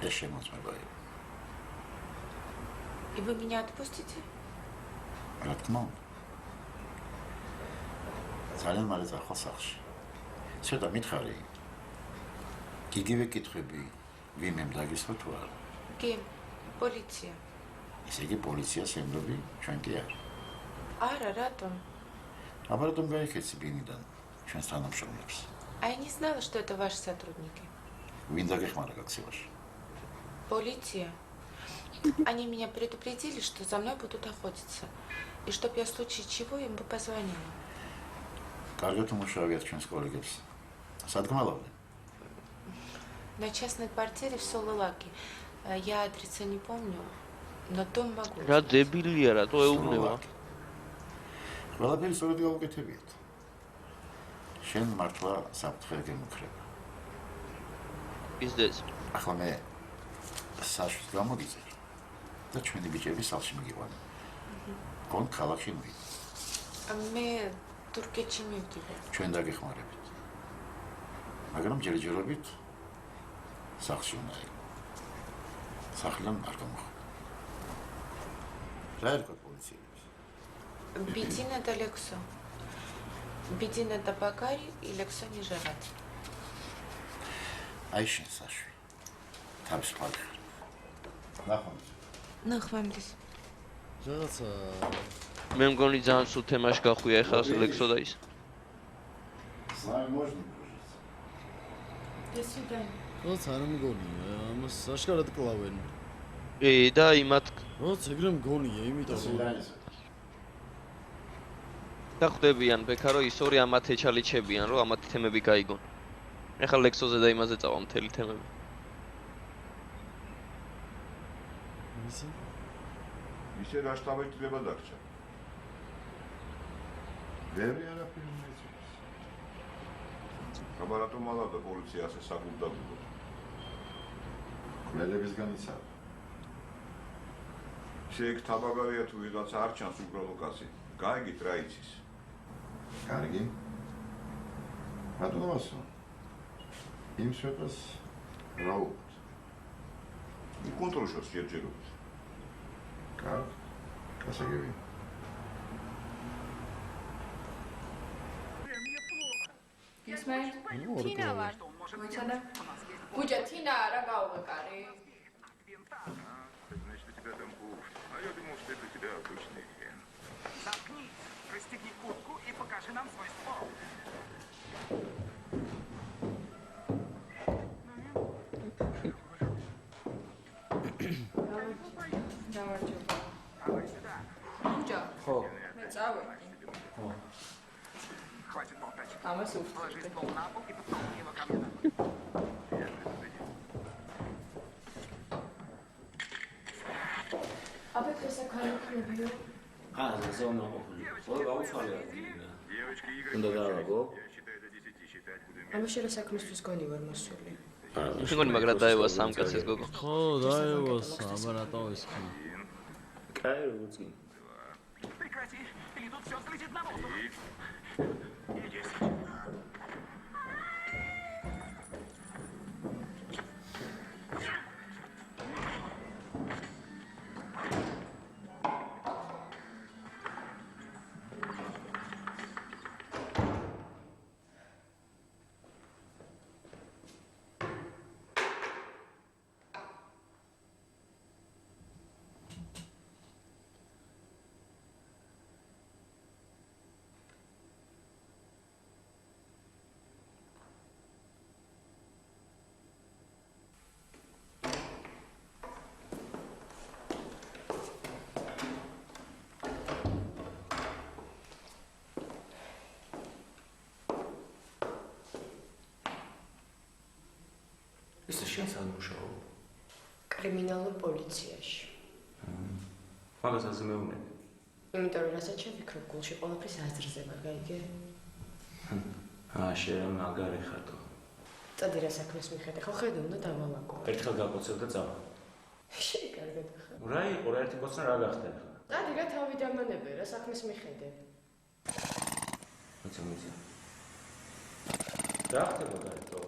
ეს შემოწმებაა. И вы меня отпустите? რა თქმა უნდა. ძალიან მალე წახვალ სახლში. ცოტა მითხარი. გიგივე კითხები ვინმემ დაგისვა თუ არა? Кем? Полиция. ესე იგი პოლიციას ემბები ჩვენ კი არა. Ара, рядом. აბა რატომ გაიქეცი ბინიდან ჩვენს თანამშრომლებს? А я не знала, что это ваши сотрудники. ვინ დაგეხმარა გაქცევაში? Полиция. Они меня предупредили, что за мной будут охотиться. И чтоб я в случае чего им бы позвонила. კარგად უმუშავიათ ჩვენს კოლეგებს. სად გმალავდნენ? На частной квартире в Сололаке. Я адреса не помню, но дом могу. რა დებილია, რატო ეუბნება? ყველაფერი სწორედ გაუკეთებიათ. შენ მართლა საფრთხე გემუქრება. ისდეს. ახლა მე საშუალო გამოგიწევ და ჩვენი ბიჭები სახლში მიგიყვანა. გონ ქალაქში მივიდე. მე თურქეთში მივდივარ. ჩვენ დაგეხმარებით. მაგრამ ჯერჯერობით სახლში უნდა იყო. სახლიდან არ გამოხდა. რა ერქვა პოლიციელებს? Бедин это Лексо. Бедин это Бакари и Лексо не живет. აი შენ საშვი. თავის ხალხი. ნახავთ. ნახვამდის. რაღაცა მე მგონი ძალიან სულ თემაში გახვია ეხლა ლექსო და ის. С вами можно дружить? До свидания. როც არ მგონია, ამას აშკარად კლავენ. და იმათ როც ეგრე მგონია, იმიტომ რომ დახვდებიან ბექა რომ ის ორი ამათ ეჩალიჩებიან რომ ამათ თემები გაიგონ. ეხლა ლექსოზე და იმაზე წავა მთელი თემები. ისე რა შტაბეჭდება დარჩა. ვერი არაფერი მეცეს. აბარატო მალავდა პოლიცია ასე საგულდაგულო. კვლელების განიცადა. შეგ თაბაგარია თუ ვიღაცა არ ჩანს უბრალო კაცი. გაიგით რა იცის. კარგი. რატომასო? იმ შეფას რა უყურთ? კონტროლშოს შეერჯეროთ. კარგი. გასაგები. Исмаил, Тина вар. Მოიცადა? გუჯა თინა არა გაუვეკარი. Значит, у тебя там куш. А я думал, что это у тебя обычный фен. Заткнись, расстегни куртку и покажи нам свой ствол. Давай сюда. Гуджа. Мы წავედი. Хватит болтать. Амას Положи ствол на пол и подтолкни его ко мне. აბა ეს ახალი ზონა მოხული. ხო, გაუცვალე. უნდა დაარაგო. ამაში რა საქმისთვის გონი ვარ მოსული? მეგონი მაგრა დაევა სამკაცის გოგო. ხო, დაევა სამრატო ის კი. კაი, როგორც კი. Прекрати, или тут все взлетит на воздух. ეს შენ სამუშაო? კრიმინალურ პოლიციაში. მაგასაც მეუბნები. იმიტომ რომ რასაც შევფიქრობ, გულში ყველაფრის აზრზე ვარ, გაიგე? შენ მაგარი ხარდო. წადი რა საქმეს მიხედე, ხო ხედავ და დავალაგო. ერთხელ გაგოცევ და წავა. შეი კარგად ხარ. რა იყო რა ერთი კოცნა რა გახდა ახლა? წადი რა თავი დამანებე, რა საქმეს მიხედე. მიცემიცე. რა ხდება გარეთო?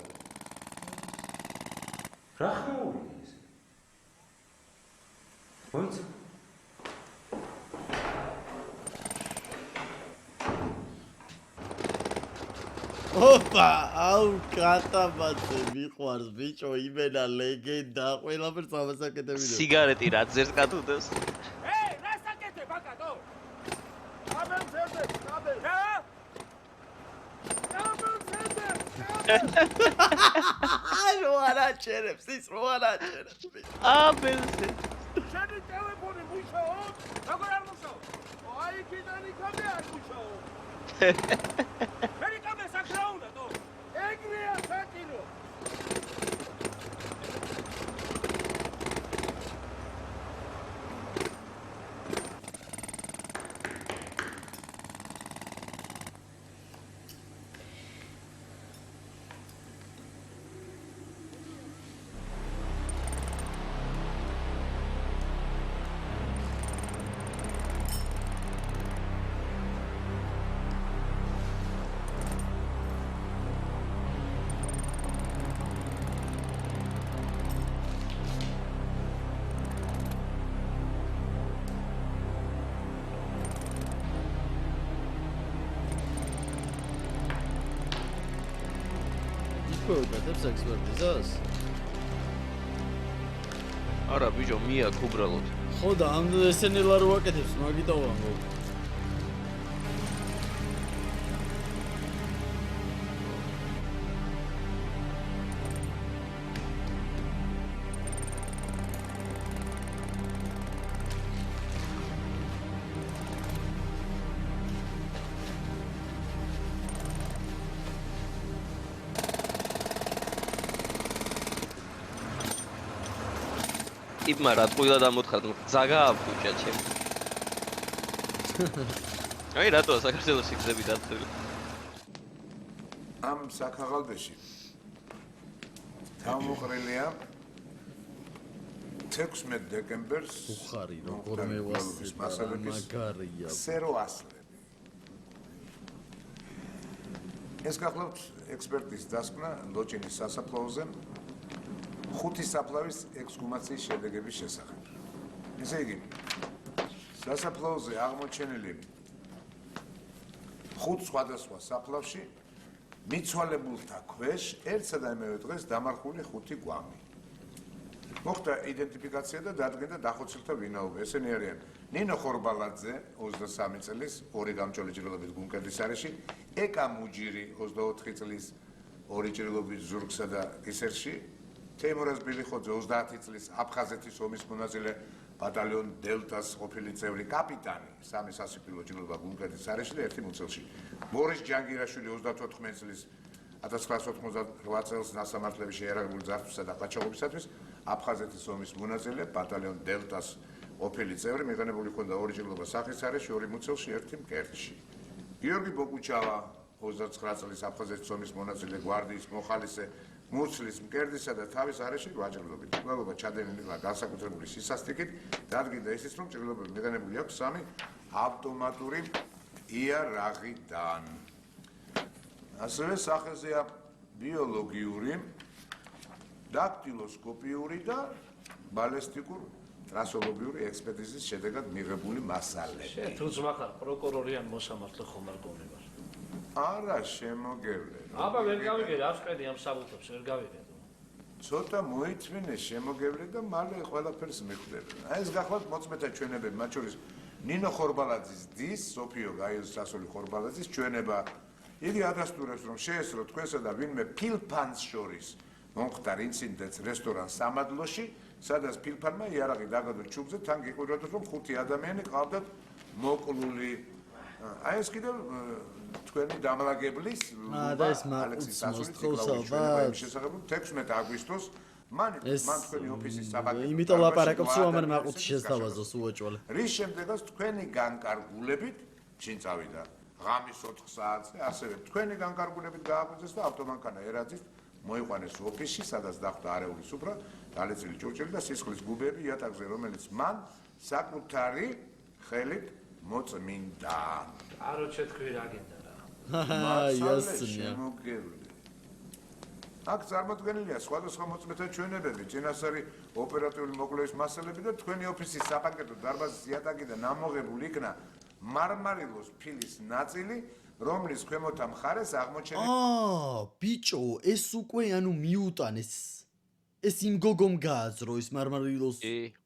რა ხმაური ეს? მოიცა? ოპა, აუ კატაბაძე მიყვარს ბიჭო, იმენა ლეგენდა, ყველაფერს ამასაკეთებინო. სიგარეტი რა ძერს კატუდეს? Эй, расакете, бакато! Абел ზერზე, აბელ. რა? აბელ ზერზე, აბელ. რო არაჩერებს, ის რო არაჩერებს. აბელზე. შენი ტელეფონი მუშაობს? როგორ არ მუშაობს? აი კიდანი იქამდე არ მუშაობს. მერი კამე საკრაუნა თო. ეგრეა საკინო. უკეთებს ექსპერტიზას? არა ბიჭო, მიაკ უბრალოდ. ხო და ამ ესენი ლა რო აკეთებს, მაგიტო ვამბობ. იბმა რა ტყუილა დამოთხარ, ზაგააფუჭა ჩემი. აი რატოა საქართველოში გზები დაწვილი? ამ საქაღალდეში თავმოყრილია 16 დეკემბერს უხარი როგორ მევასწრებ მაგარია. სერო ასლები. ეს გახლავთ ექსპერტის დასკვნა ლოჭინის სასაფლაოზე 5 საფლავის ექსჰუმაციის შედეგების შესახებ. ესე იგი, სასაფლაოზე აღმოჩენილი 5 სხვადასხვა საფლავში მიცვალებულთა ქვეშ ერთსა და იმავე დღეს დამარხული 5 კვამი. მოხდა იდენტიფიკაცია და დადგენა დახოცილთა ვინაობა. ესენი არიან ნინო ხორბალაძე, 23 წლის, 2 გამჭოლი ჭრილობით გუნკერდის არეში, ეკა მუჯირი, 24 წლის, 2 ჭრილობით ზურგსა და კისერში, თეიმურაზ ბილიხოძე 30 წლის აფხაზეთის ომის მონაწილე ბატალიონ დელტას ყოფილი წევრი კაპიტანი 3 სასიკვდილო ჭრილობა გუნკერდის არეში და 1 მუცელში. მორის ჯანგირაშვილი 34 წლის 1998 წელს ნასამართლებში ერაგებული ძარცვისა და ყაჩაღობისათვის აფხაზეთის ომის მონაწილე ბატალიონ დელტას ყოფილი წევრი მიღებული ჰქონდა 2 ჭრილობა სახის არეში, 2 მუცელში, 1 მკერდში. გიორგი ბოკუჩავა 29 წლის აფხაზეთის ომის მონაწილე გვარდიის მოხალისე მუცლის მკერდისა და თავის არეში ვაჭრობით. მკვლელობა ჩადენილია განსაკუთრებული სისასტიკით, დადგინდა ისიც, რომ ჭრილობები მიღებული აქვს 3 ავტომატური იარაღიდან. ასევე სახელზეა ბიოლოგიური, დაქტილოსკოპიური და ბალისტიკური ტრასოლოგიური ექსპერტიზის შედეგად მიღებული მასალები. თუ ძმახარ პროკურორი ან მოსამართლე ხომ არ გონებარ? არა, შემოგევლე. აბა ვერ გავიგე, ავსყედი ამ საბუთებს, ვერ გავიგე. ცოტა მოიწმინე შემოგევლე და მალე ყველაფერს მიხვდები. აი ეს გახლავთ მოწმეთა ჩვენებები, მათ შორის ნინო ხორბალაძის დის, სოფიო გაიოსასული ხორბალაძის ჩვენება. იგი ადასტურებს, რომ შეესრო თქვენსა და ვინმე ფილფანს შორის მომხდარ ინციდენტს რესტორან სამადლოში, სადაც ფილფანმა იარაღი დაგადო ჩუბზე, თან გიყვიროთ, რომ 5 ადამიანი ყავდათ მოკლული. აი ეს კიდევ თქვენი დამლაგებლის ალექსის სასულის თქოს შესაძლებლად 16 აგვისტოს მან თქვენი ოფისის საბაგე. იმიტომ ლაპარაკობს, რომ ამან მაყუთი შეესთავაზოს უოჭვალე. რის შემდეგაც თქვენი განკარგულებით შინ წავიდა ღამის 4 საათზე, ასევე თქვენი განკარგულებით გააღვიძეს და ავტომანქანა ერაძის მოიყვანეს ოფისში, სადაც დახვდა არეული სუფრა, დალეწილი ჭურჭელი და სისხლის გუბები იატაკზე, რომელიც მან საკუთარი ხელით მოწმინდა. არო ჩეთქვი რა გინდა რა. იასნია. აქ წარმოდგენილია სხვადასხვა მოწმეთა ჩვენებები, წინასწარი ოპერატიული მოკვლევის მასალები და თქვენი ოფისის საპაკეტო დარბაზის იატაკიდან ამოღებული იქნა მარმარილოს ფილის ნაწილი, რომლის ქვემოთა მხარეს აღმოჩენილი. ბიჭო, ეს უკვე ანუ მიუტანეს. ეს იმ გოგომ გააზრო ეს მარმარილოს.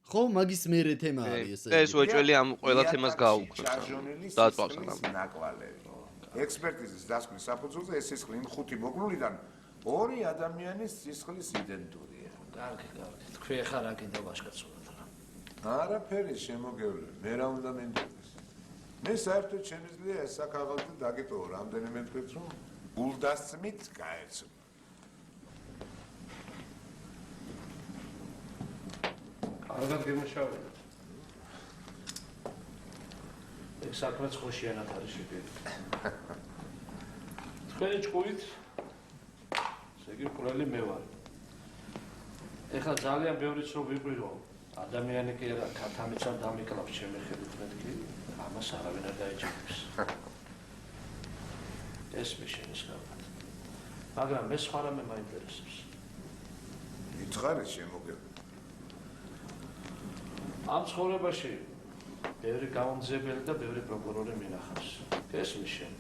ხო, მაგის მერე თემა არის ეს. ეს უეჭველი ამ ყველა თემას გააუქმებს. დაწვავს ამ ნაკვალევი. ექსპერტიზის დასკვნის საფუძველზე ეს სისხლი იმ 5 მოკლულიდან 2 ადამიანის სისხლის იდენტურია. კარგი. თქვი ახლა რა გინდა ვაშკაცულად რა. არაფერი შემოგევლე, მე რა უნდა მინდოდეს. მე საერთოდ შემიძლია ეს საკაღალტი დაგეტოვო რამდენიმე თვით, რომ გულდასწმით გაეცნო. კარგად გემუშავებთ. ეგ საქმეც ხოშიანად არის შეგვიძლია. თქვენი ჭკუით ზეგი მკვლელი მე ვარ. ეხლა ძალიან ბევრიც რომ ვიყვირო, ადამიანი კი არა, ქათამიც არ დამიკლავს ჩემი ხელით მეთქი, ამას არავინ არ დაეჯერებს. ეს მიშენის კარგად. მაგრამ მე სხვა რამე მაინტერესებს. ითხარი შემოგევლე. ამ ცხოვრებაში ბევრი გამომძიებელი და ბევრი პროკურორი მინახავს. გესმის შენ?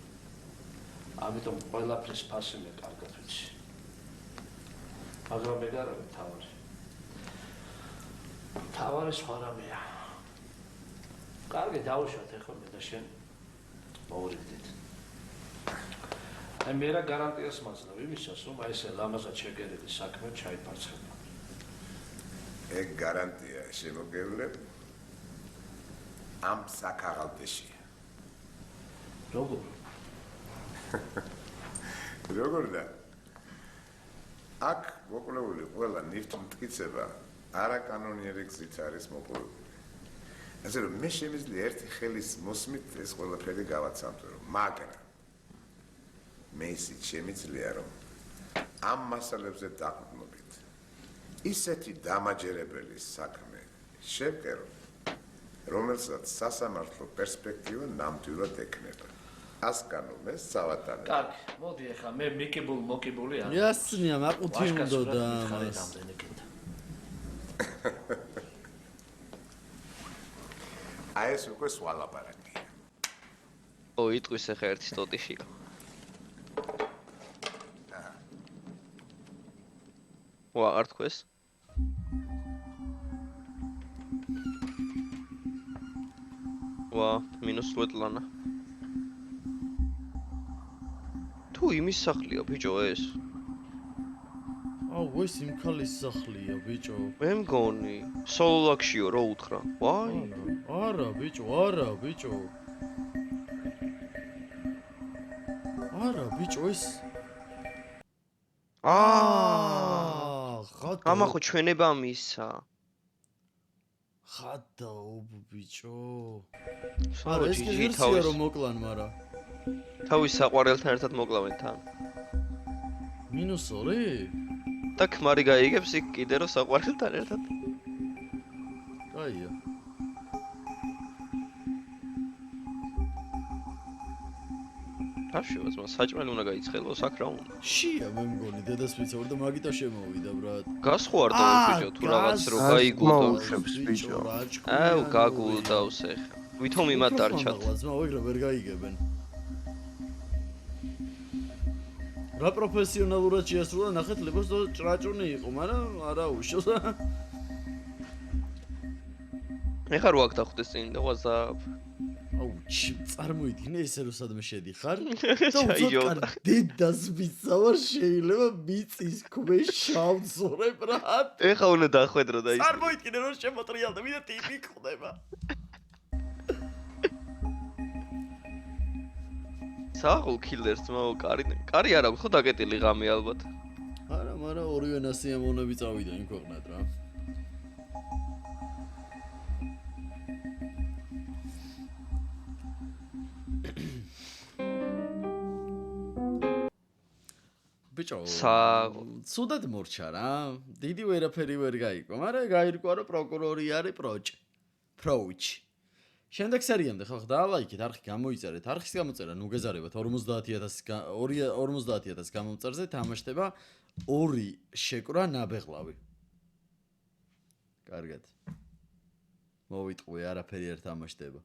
ამიტომ ყველაფრის ფასი მე კარგად ვიცი. მაგრამ მე გარავი თავარი. თავარი სხვა რამეა. კარგი დაუშვათ ეხლა მე და შენ მოურიგდით. მე რა გარანტიას მაძლევ იმისას, რომ აი ესე ლამაზად შეგერილი საქმე ჩაიფარცხება. ეგ გარანტია შემოგევლე ამ საკაღალტეშია. როგორ? როგორ და? აქ მოკლეული ყველა ნივთმტკიცება არაკანონიერი გზით არის მოკლებული. ასე რომ მე შემიძლია ერთი ხელის მოსმით ეს ყველაფერი გავაცამთო, მაგრამ მე ისიც შემიძლია რომ ამ მასალებზე დაყრდნობით ისეთი დამაჯერებელი საქმე შევკერო, რომელსაც სასამართლო პერსპექტივა ნამდვილად ექნება. ასკანო მე სავატანე. კარგი, მოდი ახლა მე მიკიბულ მოკიბული არ. იასნია, მაყუთი უნდა ამას. აი ეს უკვე სხვა ლაპარაკია. ო, იტყვის ახლა ერთი სტოტიშია. ვა, არ თქვეს? ვა, მინუს სვეტლანა. თუ იმის სახლია ბიჭო ეს? აუ, ეს იმ ქალის სახლია ბიჭო. მე მგონი, სოლოლაკშიო რო უთხრა. ვაი. არა ბიჭო, არა ბიჭო. არა ბიჭო ეს. ხადა. ამა ხო ჩვენება მისა. ხადა ობ ბიჭო. არა, ეს კი ვერსია რომ მოკლან, მაგრამ თავის საყვარელთან ერთად მოკლავენ თან. -2? და ქმარი გაიგებს იქ კიდე რომ საყვარელთან ერთად. კაია. რაშევაც მას საჭმელი უნდა გაიცხელოს აქ რა უნდა. შია მე მგონი დედას ვიცავ და მაგიტო შემოვიდა ბრატ. გასხვარდა ბიჭო თუ რაღაც რო გაიგულდავს ბიჭო. აუ გაგულდავს ეხა. ვითომ იმატარჩათ. ძმა ეგრე ვერ გაიგებენ. რა პროფესიონალურად შეასრულა ნახეთ ლებოს და ჭრაჭუნი იყო, მაგრამ არა უშავს. ეხა რო აქ დახვდეს წინ და WhatsApp. აუ წარმოიდგინე ესე რომ სადმე შედიხარ და უცოტ დედას ვიცავარ შეიძლება მიწის ქვეშ შავძორე ბრატ. ეხა უნდა დახვედრო და ის. წარმოიდგინე რომ შემოტრიალდები და ტიპი ხდება. საღულ კილერს მაო კარი არ აქვს ხო დაკეტილი ღამე ალბათ. არა, მაგრამ ორივე ნასიამოვნები წავიდა იმ ქვეყნად რა. ბიჭო, სუდად მორჩა რა. დიდი ვერაფერი ვერ გაიგო, მაგრამ გაირკვა რომ პროკურორი არის პროუჩი. შემდეგ სერიამდე ხალხ დაალაიქეთ, არხი გამოიწერეთ, არხის გამოწერა ნუ გეზარებათ 50,000 გამომწერზე თამაშდება 2 შეკრა ნაბეღლავი. კარგად. მოვიტყვი, არაფერი არ თამაშდება.